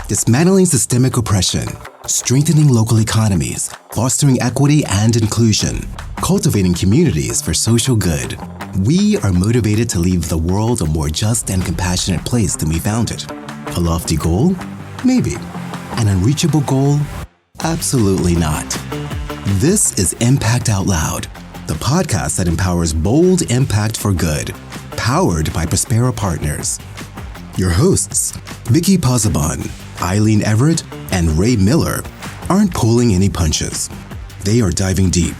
dismantling systemic oppression, strengthening local economies, fostering equity and inclusion, cultivating communities for social good. We are motivated to leave the world a more just and compassionate place than we found it. A lofty goal? Maybe. An unreachable goal? Absolutely not. This is Impact Out Loud, the podcast that empowers bold impact for good, powered by Prospera Partners. Your hosts, Vicky Pozzebon, Eileen Everett, and Ray Miller, aren't pulling any punches. They are diving deep,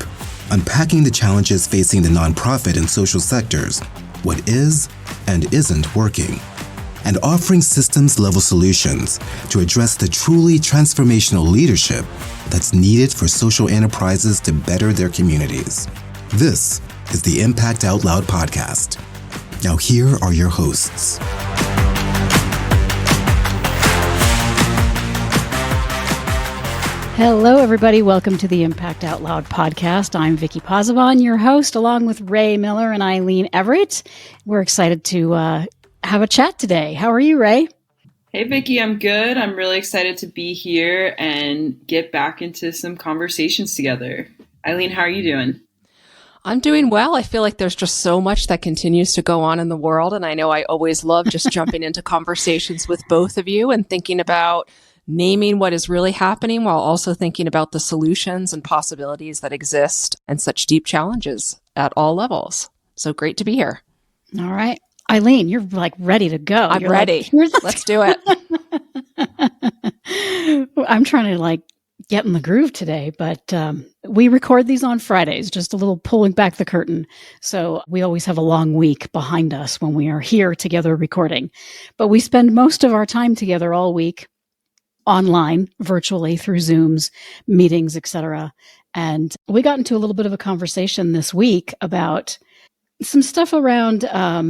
unpacking the challenges facing the nonprofit and social sectors, what is and isn't working, and offering systems-level solutions to address the truly transformational leadership that's needed for social enterprises to better their communities. This is the Impact Out Loud podcast. Now here are your hosts. Hello, everybody. Welcome to the Impact Out Loud podcast. I'm Vicky Pozzebon, your host, along with Ray Miller and Eileen Everett. We're excited to have a chat today. How are you, Ray? Hey, Vicky. I'm good. I'm really excited to be here and get back into some conversations together. Eileen, how are you doing? I'm doing well. I feel like there's just so much that continues to go on in the world. And I know I always love just jumping into conversations with both of you and thinking about naming what is really happening while also thinking about the solutions and possibilities that exist and such deep challenges at all levels. So great to be here. All right. Eileen, you're like ready to go. I'm you're ready. Let's do it. I'm trying to get in the groove today, but we record these on Fridays, just a little pulling back the curtain. So we always have a long week behind us when we are here together recording. But we spend most of our time together all week online, virtually through Zooms, meetings, etc. And we got into a little bit of a conversation this week about some stuff around, I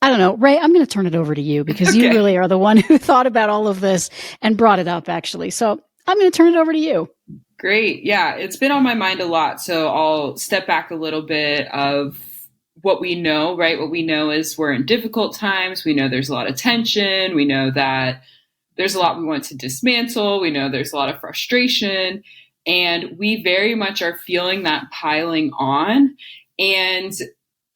don't know, Ray, I'm going to turn it over to you because you really are the one who thought about all of this and brought it up, actually. So I'm going to turn it over to you. Great. Yeah, it's been on my mind a lot. So I'll step back a little bit of what we know, right? What we know is we're in difficult times. We know there's a lot of tension. We know that there's a lot we want to dismantle. We know there's a lot of frustration, and we very much are feeling that piling on. And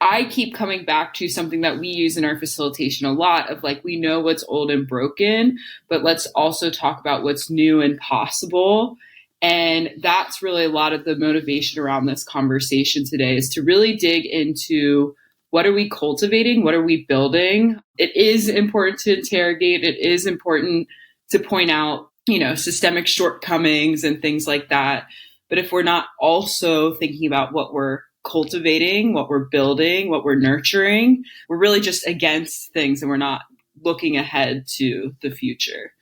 I keep coming back to something that we use in our facilitation a lot of we know what's old and broken, but let's also talk about what's new and possible. And that's really a lot of the motivation around this conversation today, is to really dig into what are we cultivating? What are we building? It is important to interrogate. It is important to point out, systemic shortcomings and things like that. But if we're not also thinking about what we're cultivating, what we're building, what we're nurturing, we're really just against things and we're not looking ahead to the future.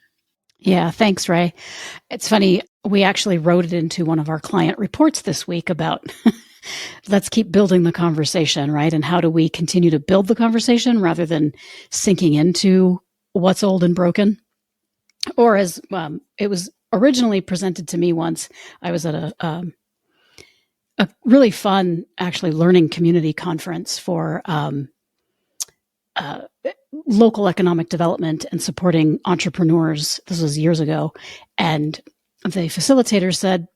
Yeah, thanks, Ray. It's funny. We actually wrote it into one of our client reports this week about let's keep building the conversation, right? And how do we continue to build the conversation rather than sinking into what's old and broken? Or as it was originally presented to me once, I was at a really fun, actually, learning community conference for local economic development and supporting entrepreneurs. This was years ago. And the facilitator said,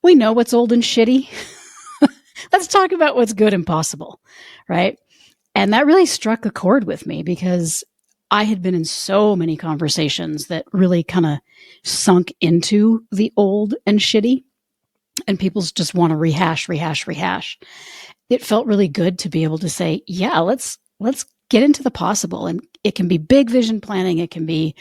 we know what's old and shitty. Let's talk about what's good and possible, right? And that really struck a chord with me because I had been in so many conversations that really kind of sunk into the old and shitty, and people just want to rehash. It felt really good to be able to say, yeah, let's get into the possible. And it can be big vision planning. It can be,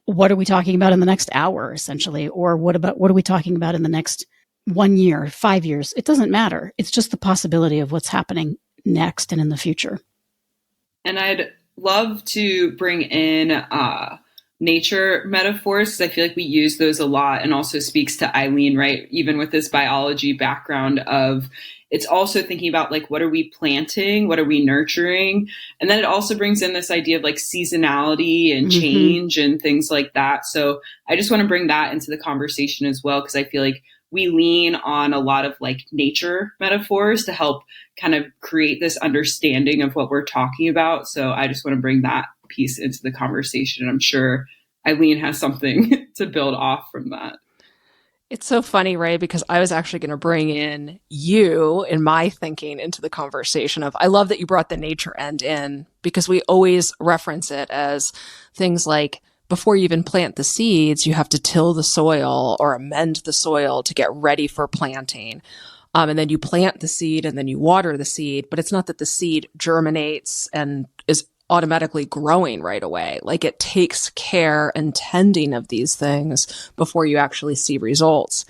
what are we talking about in the next hour, essentially? Or what are we talking about in the next 1 year, 5 years? It doesn't matter. It's just the possibility of what's happening next and in the future. And I'd love to bring in nature metaphors, because I feel like we use those a lot, and also speaks to Eileen, right? Even with this biology background of, it's also thinking about what are we planting? What are we nurturing? And then it also brings in this idea of seasonality and change and things like that. So I just want to bring that into the conversation as well, because I feel like we lean on a lot of nature metaphors to help kind of create this understanding of what we're talking about. So I just want to bring that piece into the conversation. I'm sure Eileen has something to build off from that. It's so funny, Ray, because I was actually going to bring in you in my thinking into the conversation of, I love that you brought the nature end in, because we always reference it as things like, before you even plant the seeds, you have to till the soil or amend the soil to get ready for planting. And then you plant the seed and then you water the seed, but it's not that the seed germinates and is automatically growing right away. Like, it takes care and tending of these things before you actually see results.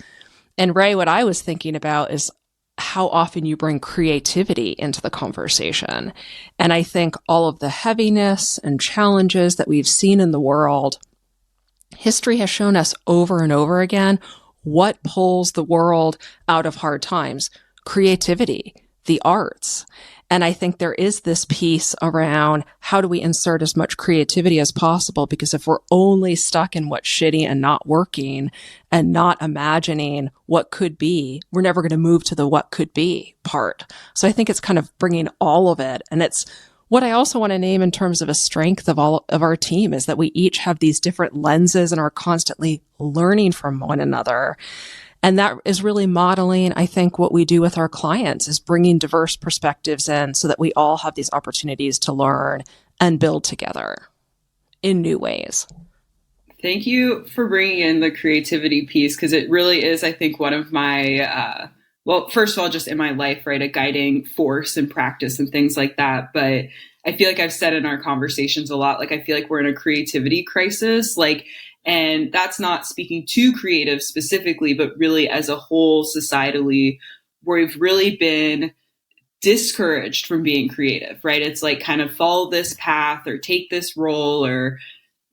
And Ray, what I was thinking about is how often you bring creativity into the conversation. And I think all of the heaviness and challenges that we've seen in the world, history has shown us over and over again what pulls the world out of hard times: creativity, the arts. And I think there is this piece around, how do we insert as much creativity as possible? Because if we're only stuck in what's shitty and not working and not imagining what could be, we're never going to move to the what could be part. So I think it's kind of bringing all of it. And it's what I also want to name in terms of a strength of all of our team, is that we each have these different lenses and are constantly learning from one another. And that is really modeling, I think, what we do with our clients, is bringing diverse perspectives in so that we all have these opportunities to learn and build together in new ways. Thank you for bringing in the creativity piece, because it really is, I think, one of my, well, first of all, just in my life, right, a guiding force and practice and things like that. But I feel like I've said in our conversations a lot, like, I feel like we're in a creativity crisis, like, and that's not speaking to creative specifically, but really as a whole societally, where we've really been discouraged from being creative, right? It's like, kind of follow this path or take this role or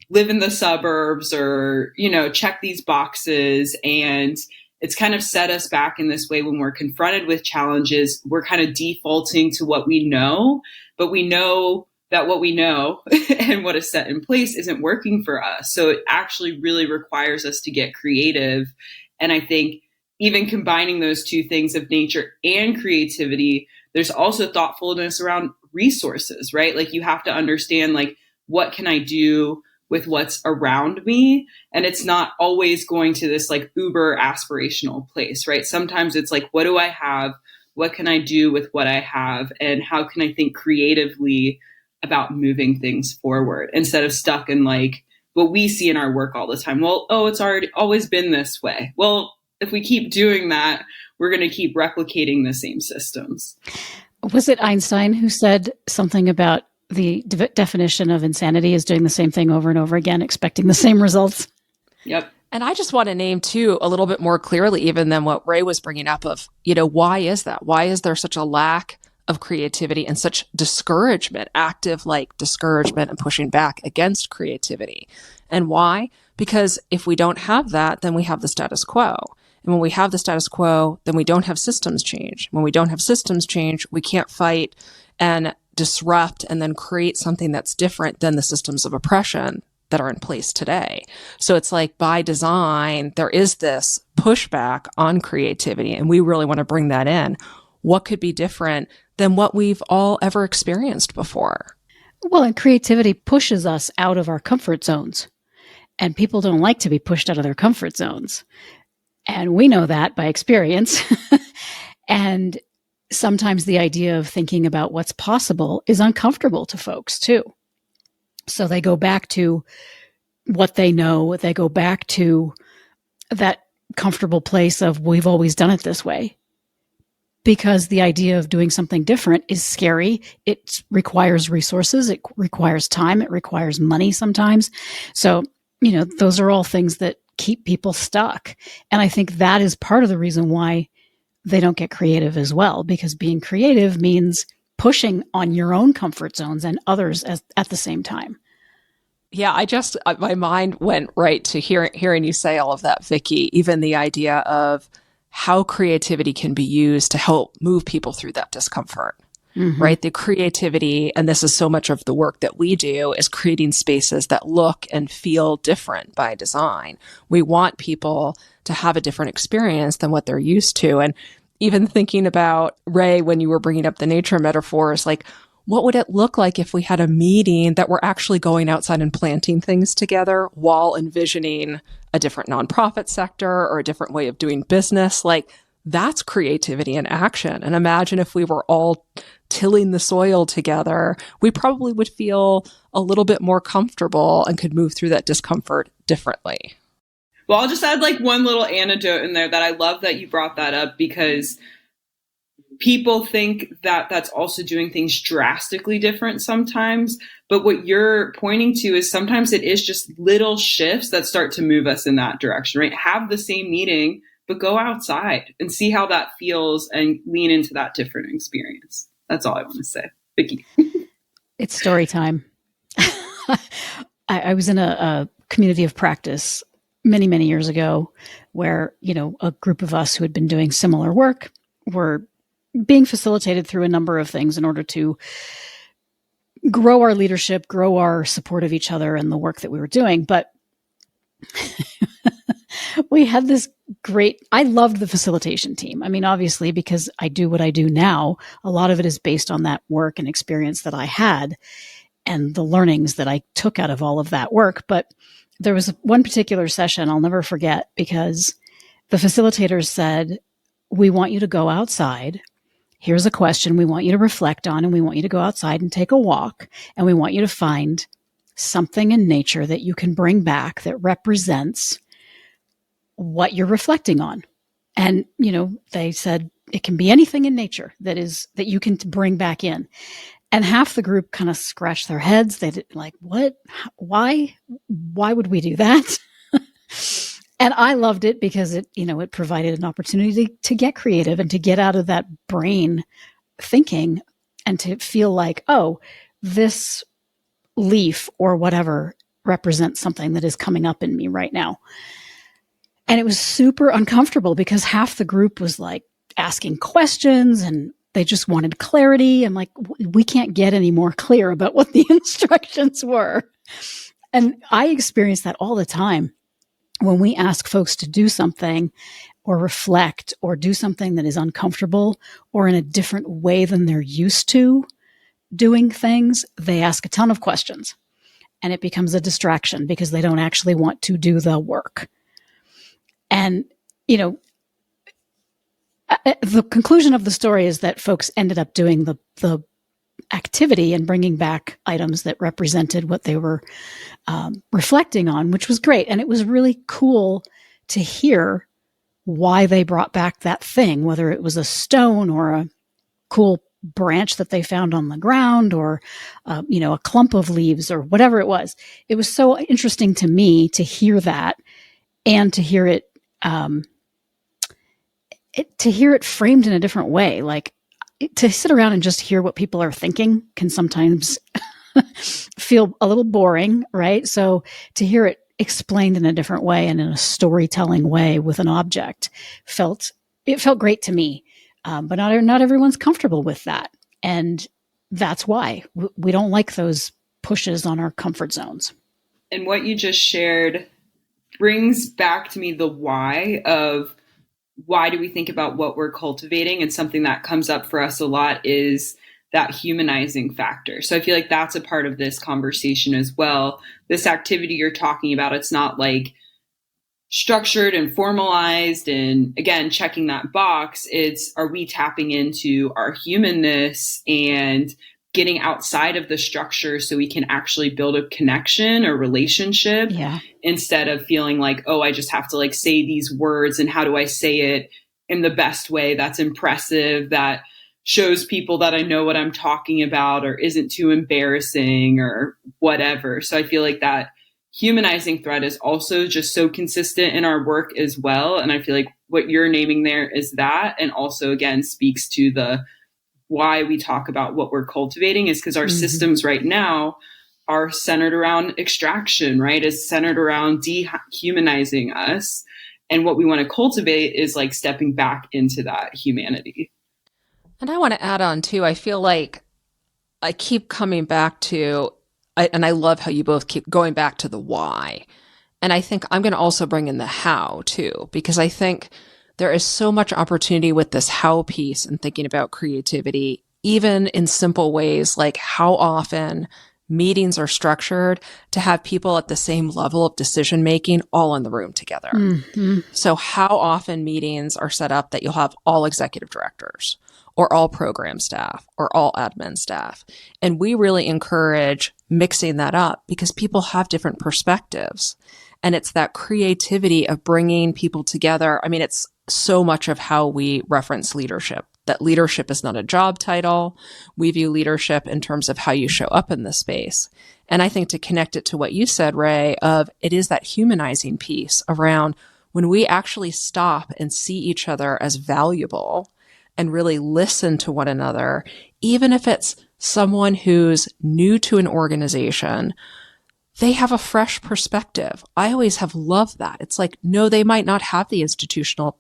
live in the suburbs or, you know, check these boxes. And it's kind of set us back in this way. When we're confronted with challenges, we're kind of defaulting to what we know, but we know that what we know and what is set in place isn't working for us. So it actually really requires us to get creative. And I think even combining those two things of nature and creativity, there's also thoughtfulness around resources, right? Like, you have to understand, like, what can I do with what's around me? And it's not always going to this like uber aspirational place, right? Sometimes it's like, what do I have? What can I do with what I have? And how can I think creatively about moving things forward, instead of stuck in like what we see in our work all the time? Well, oh, it's already always been this way. Well, if we keep doing that, we're going to keep replicating the same systems. Was it Einstein who said something about the definition of insanity is doing the same thing over and over again, expecting the same results? Yep. And I just want to name too, a little bit more clearly, even than what Ray was bringing up, of, you know, why is that? Why is there such a lack of creativity and such discouragement, active like discouragement and pushing back against creativity? And why? Because if we don't have that, then we have the status quo. And when we have the status quo, then we don't have systems change. When we don't have systems change, we can't fight and disrupt and then create something that's different than the systems of oppression that are in place today. So it's like, by design, there is this pushback on creativity, and we really want to bring that in. What could be different than what we've all ever experienced before? Well, and creativity pushes us out of our comfort zones, and people don't like to be pushed out of their comfort zones. And we know that by experience. And sometimes the idea of thinking about what's possible is uncomfortable to folks too. So they go back to what they know. They go back to that comfortable place of, we've always done it this way. Because the idea of doing something different is scary. It requires resources. It requires time. It requires money sometimes. So, you know, those are all things that keep people stuck. And I think that is part of the reason why they don't get creative as well, because being creative means pushing on your own comfort zones and others at the same time. Yeah, my mind went right to hearing you say all of that, Vicky, even the idea of how creativity can be used to help move people through that discomfort, right? The creativity, and this is so much of the work that we do, is creating spaces that look and feel different by design. We want people to have a different experience than what they're used to. And even thinking about, Ray, when you were bringing up the nature metaphors, like, what would it look like if we had a meeting that we're actually going outside and planting things together while envisioning a different nonprofit sector or a different way of doing business? Like, that's creativity in action. And imagine if we were all tilling the soil together, we probably would feel a little bit more comfortable and could move through that discomfort differently. Well, I'll just add like one little anecdote in there that I love that you brought that up, because people think that that's also doing things drastically different sometimes. But what you're pointing to is sometimes it is just little shifts that start to move us in that direction, right? Have the same meeting, but go outside and see how that feels and lean into that different experience. That's all I want to say. Vicki. It's story time. I was in a community of practice many, many years ago where, a group of us who had been doing similar work were being facilitated through a number of things in order to grow our leadership, grow our support of each other and the work that we were doing. But we had this I loved the facilitation team. I mean, obviously, because I do what I do now, a lot of it is based on that work and experience that I had and the learnings that I took out of all of that work. But there was one particular session I'll never forget, because the facilitators said, we want you to go outside. Here's a question we want you to reflect on, and we want you to go outside and take a walk, and we want you to find something in nature that you can bring back that represents what you're reflecting on. And, they said it can be anything in nature that you can bring back in. And half the group kind of scratched their heads. They did like, what? Why would we do that? And I loved it because it provided an opportunity to get creative and to get out of that brain thinking and to feel like, oh, this leaf or whatever represents something that is coming up in me right now. And it was super uncomfortable because half the group was like asking questions and they just wanted clarity. I'm like, we can't get any more clear about what the instructions were. And I experience that all the time when we ask folks to do something or reflect or do something that is uncomfortable or in a different way than they're used to doing things. They ask a ton of questions and it becomes a distraction because they don't actually want to do the work. And, the conclusion of the story is that folks ended up doing the activity and bringing back items that represented what they were reflecting on, which was great. And it was really cool to hear why they brought back that thing, whether it was a stone or a cool branch that they found on the ground or, a clump of leaves or whatever it was. It was so interesting to me to hear that and to hear it framed in a different way. Like to sit around and just hear what people are thinking can sometimes feel a little boring, right? So to hear it explained in a different way and in a storytelling way with an object felt great to me. But not everyone's comfortable with that. And that's why we don't like those pushes on our comfort zones. And what you just shared brings back to me the why of why do we think about what we're cultivating? And something that comes up for us a lot is that humanizing factor. So I feel like that's a part of this conversation as well. This activity you're talking about, it's not like structured and formalized and again, checking that box. It's, are we tapping into our humanness and getting outside of the structure so we can actually build a connection or relationship instead of feeling like, oh, I just have to like say these words and how do I say it in the best way that's impressive, that shows people that I know what I'm talking about or isn't too embarrassing or whatever. So I feel like that humanizing thread is also just so consistent in our work as well. And I feel like what you're naming there is that, and also again speaks to the why we talk about what we're cultivating is because our systems right now are centered around extraction, right? Is centered around dehumanizing us. And what we want to cultivate is like stepping back into that humanity. And I want to add on too, I feel like I keep coming back to, and I love how you both keep going back to the why. And I think I'm going to also bring in the how too, because I think there is so much opportunity with this how piece and thinking about creativity even in simple ways, like how often meetings are structured to have people at the same level of decision making all in the room together. Mm-hmm. So how often meetings are set up that you'll have all executive directors or all program staff or all admin staff. And we really encourage mixing that up because people have different perspectives. And it's that creativity of bringing people together. I mean, it's so much of how we reference leadership, that leadership is not a job title. We view leadership in terms of how you show up in the space. And I think to connect it to what you said, Ray, of it is that humanizing piece around when we actually stop and see each other as valuable and really listen to one another, even if it's someone who's new to an organization, they have a fresh perspective. I always have loved that. It's like, no, they might not have the institutional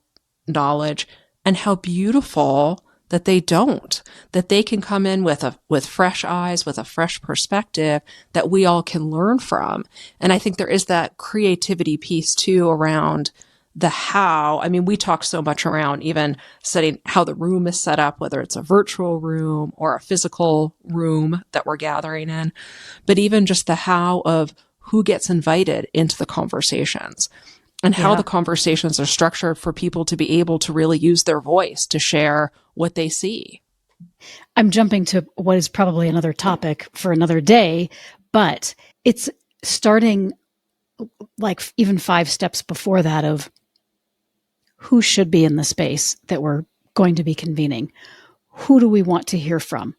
knowledge, and how beautiful that they don't, that they can come in with fresh eyes, with a fresh perspective that we all can learn from. And I think there is that creativity piece too around the how. I mean, we talk so much around even setting how the room is set up, whether it's a virtual room or a physical room that we're gathering in, but even just the how of who gets invited into the conversations and how the conversations are structured for people to be able to really use their voice to share what they see. I'm jumping to what is probably another topic for another day, but it's starting like even 5 steps before that of who should be in the space that we're going to be convening. Who do we want to hear from?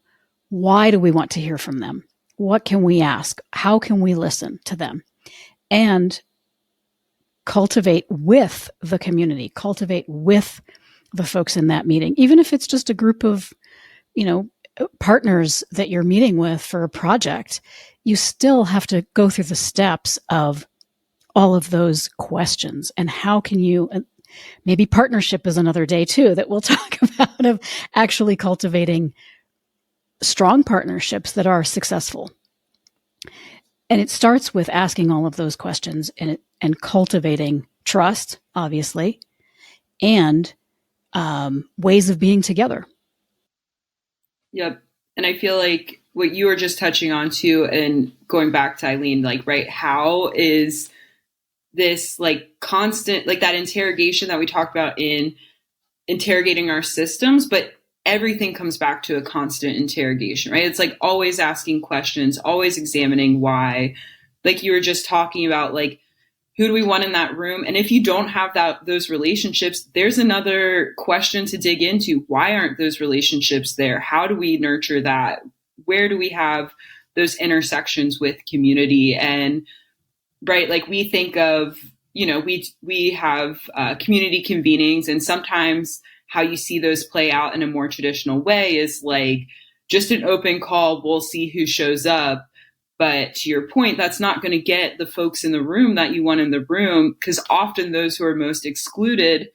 Why do we want to hear from them? What can we ask? How can we listen to them? And cultivate with the community, cultivate with the folks in that meeting, even if it's just a group of, partners that you're meeting with for a project. You still have to go through the steps of all of those questions. And how can you, maybe partnership is another day too, that we'll talk about, of actually cultivating strong partnerships that are successful. And it starts with asking all of those questions and cultivating trust, obviously, and ways of being together. Yep. And I feel like what you were just touching on too, and going back to Eileen, like, right, how is this like constant, like that interrogation that we talked about in interrogating our systems, but everything comes back to a constant interrogation, right? It's like always asking questions, always examining why. Like you were just talking about, like, who do we want in that room? And if you don't have those relationships, there's another question to dig into. Why aren't those relationships there? How do we nurture that? Where do we have those intersections with community? And right, like we think of, we have community convenings, and sometimes how you see those play out in a more traditional way is like just an open call, we'll see who shows up. But to your point, that's not going to get the folks in the room that you want in the room, because often those who are most excluded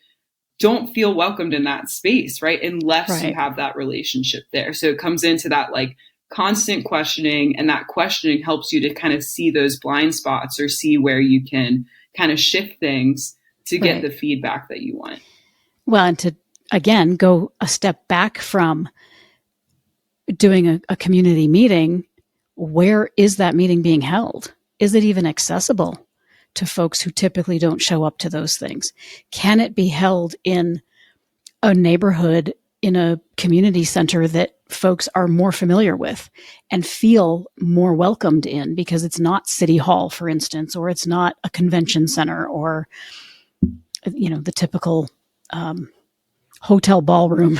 don't feel welcomed in that space, right? Unless you have that relationship there. So it comes into that like constant questioning, and that questioning helps you to kind of see those blind spots or see where you can kind of shift things to get the feedback that you want. Well, and to, again, go a step back from doing a community meeting, where is that meeting being held? Is it even accessible to folks who typically don't show up to those things? Can it be held in a neighborhood, in a community center that folks are more familiar with and feel more welcomed in, because it's not City Hall, for instance, or it's not a convention center, or, the typical hotel ballroom.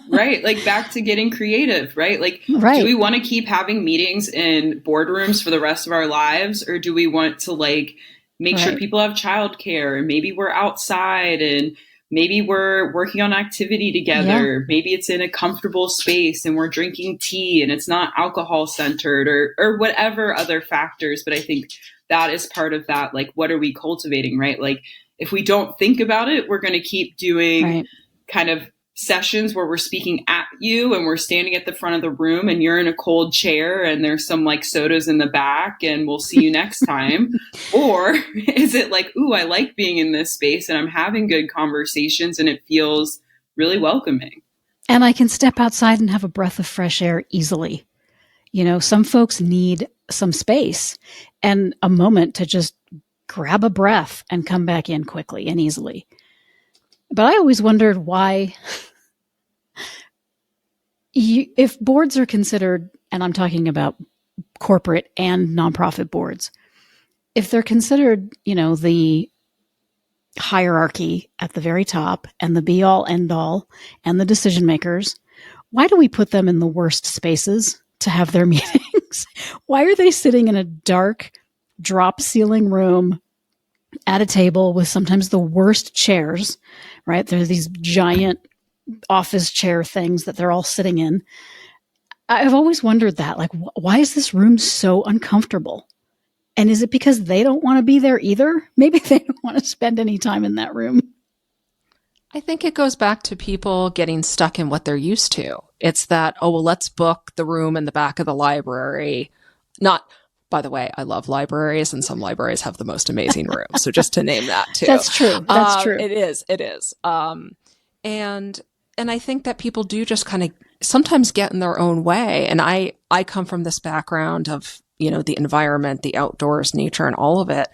Right. Like back to getting creative, right? Like, do we want to keep having meetings in boardrooms for the rest of our lives? Or do we want to like make sure people have childcare, and maybe we're outside, and maybe we're working on activity together. Yeah. Maybe it's in a comfortable space and we're drinking tea and it's not alcohol centered, or whatever other factors. But I think that is part of that. Like, what are we cultivating, right? Like, if we don't think about it, we're going to keep doing kind of sessions where we're speaking at you and we're standing at the front of the room and you're in a cold chair and there's some like sodas in the back and we'll see you next time. Or is it like, ooh, I like being in this space and I'm having good conversations and it feels really welcoming. And I can step outside and have a breath of fresh air easily. Some folks need some space and a moment to just grab a breath and come back in quickly and easily. But I always wondered why, if boards are considered, and I'm talking about corporate and nonprofit boards, if they're considered, the hierarchy at the very top and the be all end all and the decision makers, why do we put them in the worst spaces to have their meetings? Why are they sitting in a dark, drop ceiling room at a table with sometimes the worst chairs, right? There's these giant office chair things that they're all sitting in. I've always wondered that, like, why is this room so uncomfortable? And is it because they don't want to be there either? Maybe they don't want to spend any time in that room. I think it goes back to people getting stuck in what they're used to. It's that, oh, well, let's book the room in the back of the library. Not, by the way, I love libraries, and some libraries have the most amazing rooms. So just to name that too. That's true. That's true. It is. And I think that people do just kind of sometimes get in their own way. And I come from this background of, the environment, the outdoors, nature, and all of it.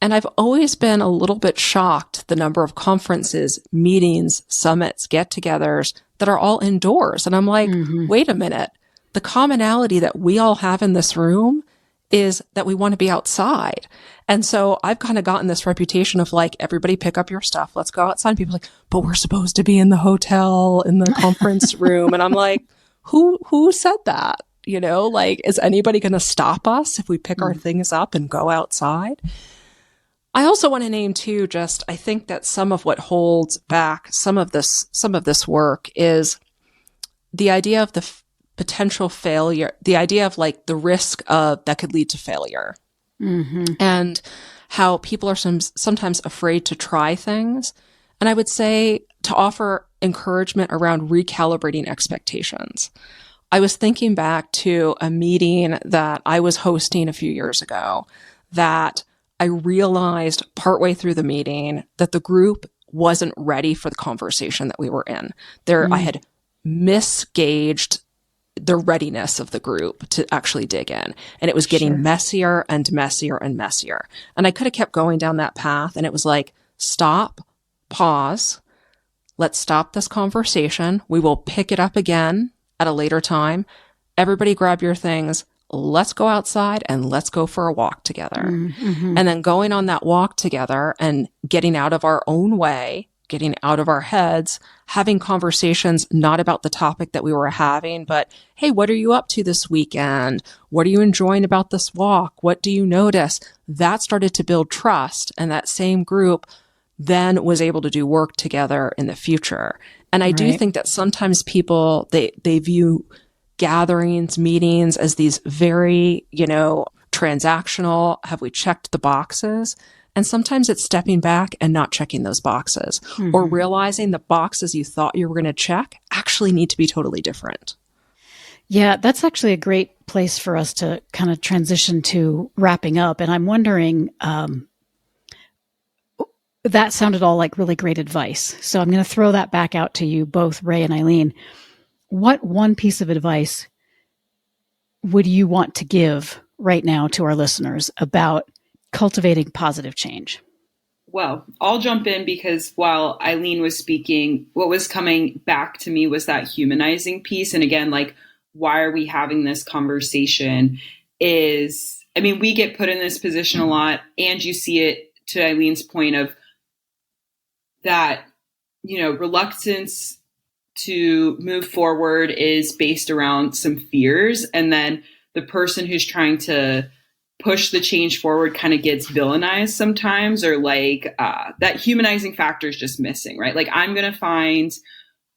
And I've always been a little bit shocked the number of conferences, meetings, summits, get-togethers that are all indoors. And I'm like, wait a minute. The commonality that we all have in this room is that we want to be outside. And so I've kind of gotten this reputation of like, everybody pick up your stuff. Let's go outside. And people are like, but we're supposed to be in the hotel, in the conference room. And I'm like, who said that? Is anybody going to stop us if we pick our things up and go outside? I also want to name too, I think that some of what holds back some of this work is the idea of the potential failure, the idea of like the risk of that could lead to failure, and how people are sometimes afraid to try things. And I would say to offer encouragement around recalibrating expectations. I was thinking back to a meeting that I was hosting a few years ago that I realized partway through the meeting that the group wasn't ready for the conversation that we were in. I had misgauged the readiness of the group to actually dig in. And it was getting messier and messier and messier. And I could have kept going down that path. And it was like, stop, pause. Let's stop this conversation. We will pick it up again at a later time. Everybody grab your things. Let's go outside and let's go for a walk together. And then going on that walk together and getting out of our own way, getting out of our heads, having conversations not about the topic that we were having, but, hey, what are you up to this weekend? What are you enjoying about this walk? What do you notice? That started to build trust. And that same group then was able to do work together in the future. And I do think that sometimes people, they view gatherings, meetings as these very, transactional. Have we checked the boxes? And sometimes it's stepping back and not checking those boxes, or realizing the boxes you thought you were going to check actually need to be totally different. Yeah, that's actually a great place for us to kind of transition to wrapping up. And I'm wondering, that sounded all like really great advice. So I'm going to throw that back out to you both, Ray and Eileen. What one piece of advice would you want to give right now to our listeners about cultivating positive change? Well, I'll jump in because while Eileen was speaking, what was coming back to me was that humanizing piece. And again, like, why are we having this conversation we get put in this position a lot, and you see it to Eileen's point of that, reluctance to move forward is based around some fears. And then the person who's trying to push the change forward kind of gets villainized sometimes, or like that humanizing factor is just missing, right? Like, I'm going to find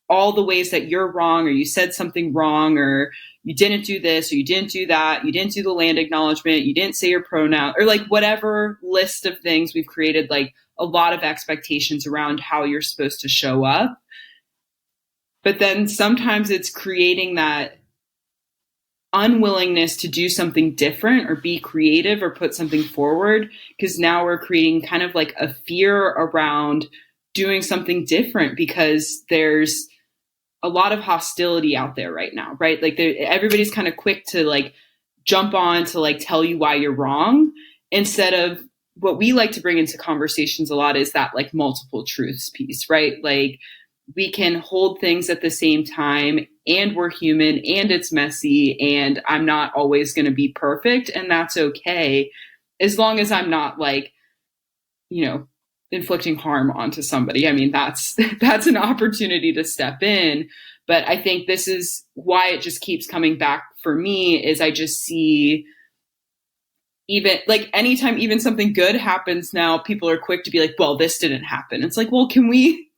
all the ways that you're wrong, or you said something wrong, or you didn't do this, or you didn't do that, you didn't do the land acknowledgement, you didn't say your pronoun, or like whatever list of things we've created, like a lot of expectations around how you're supposed to show up. But then sometimes it's creating that unwillingness to do something different or be creative or put something forward, because now we're creating kind of like a fear around doing something different because there's a lot of hostility out there right now, right? Like everybody's kind of quick to like jump on to like tell you why you're wrong, instead of what we like to bring into conversations a lot is that like multiple truths piece, right? Like we can hold things at the same time, and we're human, and it's messy, and I'm not always going to be perfect, and that's okay, as long as I'm not like, inflicting harm onto somebody. I mean, that's an opportunity to step in. But I think this is why it just keeps coming back for me, is I just see, even like anytime even something good happens now, people are quick to be like, well, this didn't happen. It's like, well, can we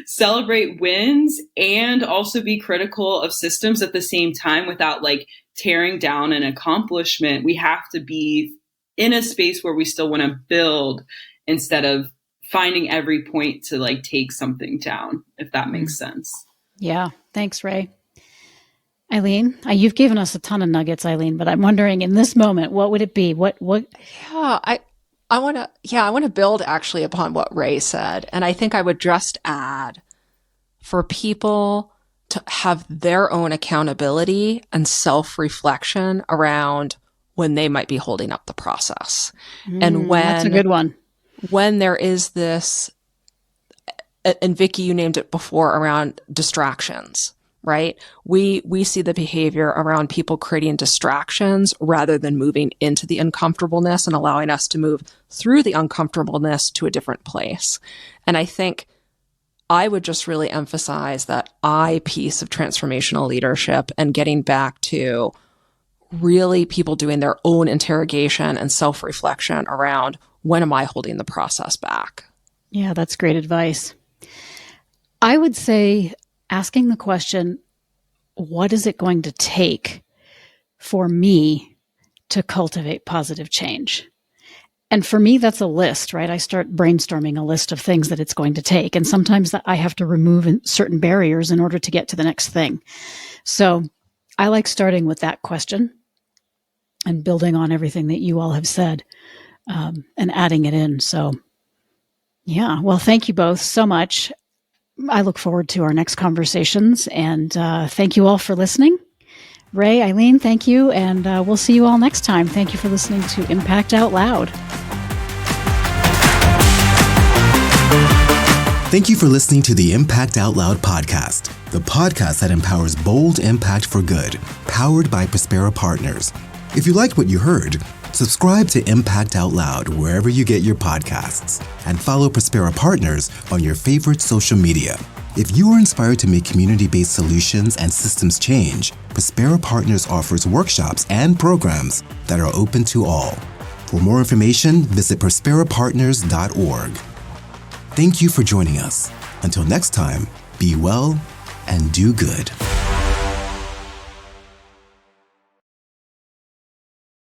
celebrate wins and also be critical of systems at the same time without like tearing down an accomplishment? We have to be in a space where we still want to build, instead of finding every point to like take something down, if that makes sense. Yeah. Thanks, Ray. Eileen, you've given us a ton of nuggets, Eileen, but I'm wondering in this moment, what would it be? What? Yeah, I want to build actually upon what Ray said. And I think I would just add, for people to have their own accountability and self-reflection around when they might be holding up the process. And that's a good one. When there is this, and Vicky, you named it before, around distractions, right? We see the behavior around people creating distractions rather than moving into the uncomfortableness and allowing us to move through the uncomfortableness to a different place. And I think I would just really emphasize that I piece of transformational leadership and getting back to really people doing their own interrogation and self-reflection around, when am I holding the process back? Yeah, that's great advice. I would say asking the question, what is it going to take for me to cultivate positive change? And for me, that's a list, right? I start brainstorming a list of things that it's going to take. And sometimes I have to remove certain barriers in order to get to the next thing. So I like starting with that question and building on everything that you all have said, and adding it in. So yeah, well, thank you both so much. I look forward to our next conversations, and thank you all for listening. Ray, Eileen, thank you, and we'll see you all next time. Thank you for listening to Impact Out Loud. Thank you for listening to the Impact Out Loud podcast, the podcast that empowers bold impact for good, powered by Prospera Partners. If you liked what you heard, subscribe to Impact Out Loud wherever you get your podcasts, and follow Prospera Partners on your favorite social media. If you are inspired to make community-based solutions and systems change, Prospera Partners offers workshops and programs that are open to all. For more information, visit prosperapartners.org. Thank you for joining us. Until next time, be well and do good.